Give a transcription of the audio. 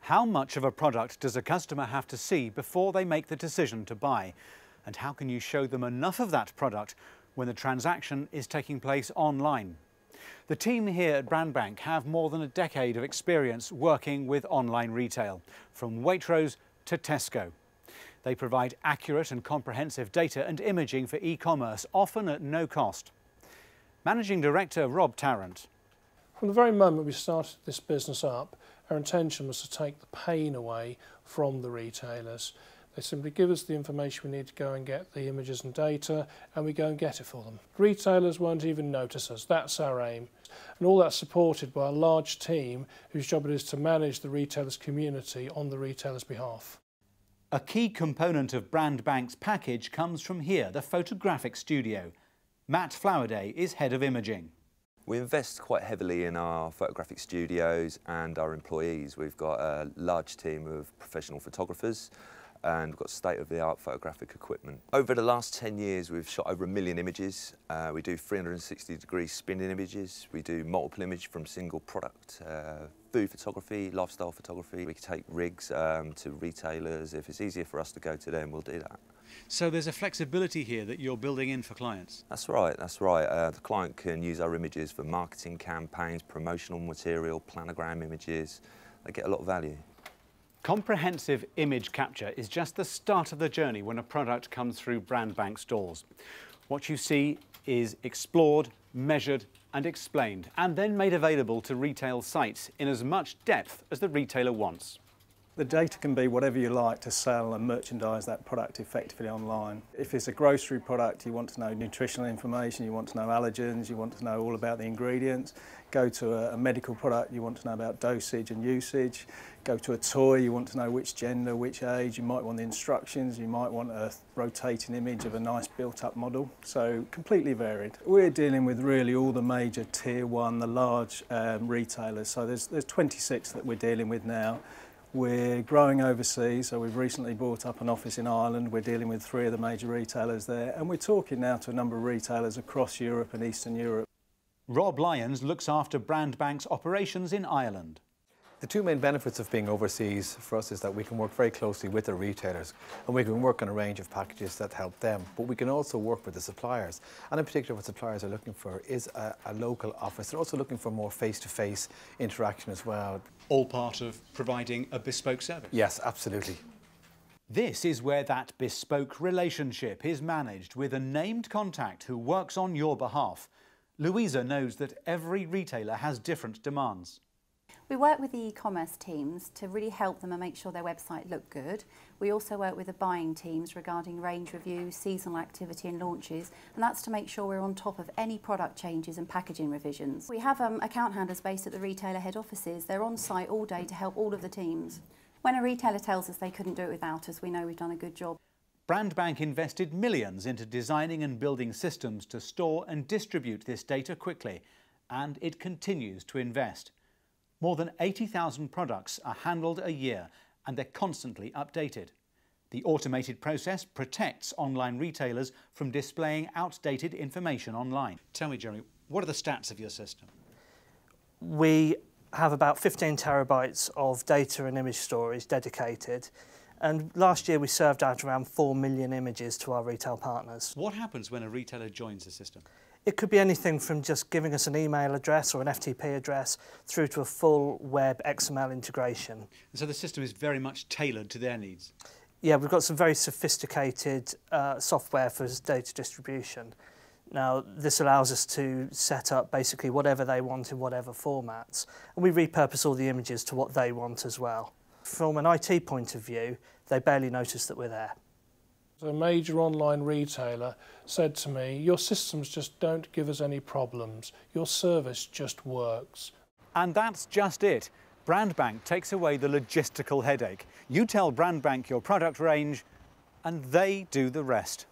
How much of a product does a customer have to see before they make the decision to buy? And how can you show them enough of that product when the transaction is taking place online? The team here at Brandbank have more than a decade of experience working with online retail, from Waitrose to Tesco. They provide accurate and comprehensive data and imaging for e-commerce, often at no cost. Managing Director Rob Tarrant. From the very moment we started this business up, our intention was to take the pain away from the retailers. They simply give us the information we need to go and get the images and data, and we go and get it for them. Retailers won't even notice us. That's our aim. And all that's supported by a large team whose job it is to manage the retailers' community on the retailer's behalf. A key component of Brandbank's package comes from here, the photographic studio. Matt Flowerday is head of imaging. We invest quite heavily in our photographic studios and our employees. We've got a large team of professional photographers and we've got state-of-the-art photographic equipment. Over the last 10 years we've shot over 1 million images. We do 360-degree spinning images. We do multiple image from single product, food photography, lifestyle photography. We can take rigs to retailers. If it's easier for us to go to them, we'll do that. So there's a flexibility here that you're building in for clients? That's right, that's right. The client can use our images for marketing campaigns, promotional material, planogram images. They get a lot of value. Comprehensive image capture is just the start of the journey when a product comes through Brandbank stores. What you see is explored, measured and explained, and then made available to retail sites in as much depth as the retailer wants. The data can be whatever you like to sell and merchandise that product effectively online. If it's a grocery product, you want to know nutritional information, you want to know allergens, you want to know all about the ingredients. Go to a medical product, you want to know about dosage and usage. Go to a toy, you want to know which gender, which age, you might want the instructions, you might want a rotating image of a nice built-up model. So completely varied. We're dealing with really all the major tier one, the large retailers. So there's 26 that we're dealing with now. We're growing overseas, so we've recently bought up an office in Ireland. We're dealing with 3 of the major retailers there, and we're talking now to a number of retailers across Europe and Eastern Europe. Rob Lyons looks after Brandbank's operations in Ireland. The 2 main benefits of being overseas for us is that we can work very closely with the retailers and we can work on a range of packages that help them, but we can also work with the suppliers. And in particular what suppliers are looking for is a local office. They're also looking for more face-to-face interaction as well. All part of providing a bespoke service? Yes, absolutely. This is where that bespoke relationship is managed with a named contact who works on your behalf. Louisa knows that every retailer has different demands. We work with the e-commerce teams to really help them and make sure their website look good. We also work with the buying teams regarding range reviews, seasonal activity and launches, and that's to make sure we're on top of any product changes and packaging revisions. We have account handlers based at the retailer head offices. They're on site all day to help all of the teams. When a retailer tells us they couldn't do it without us, we know we've done a good job. Brandbank invested millions into designing and building systems to store and distribute this data quickly, and it continues to invest. More than 80,000 products are handled a year and they're constantly updated. The automated process protects online retailers from displaying outdated information online. Tell me, Jeremy, what are the stats of your system? We have about 15 terabytes of data and image storage dedicated, and last year we served out around 4 million images to our retail partners. What happens when a retailer joins the system? It could be anything from just giving us an email address or an FTP address through to a full web XML integration. And so the system is very much tailored to their needs? Yeah, we've got some very sophisticated software for data distribution. Now, this allows us to set up basically whatever they want in whatever formats, and we repurpose all the images to what they want as well. From an IT point of view, they barely notice that we're there. A major online retailer said to me, "Your systems just don't give us any problems. Your service just works." And that's just it. Brandbank takes away the logistical headache. You tell Brandbank your product range and they do the rest.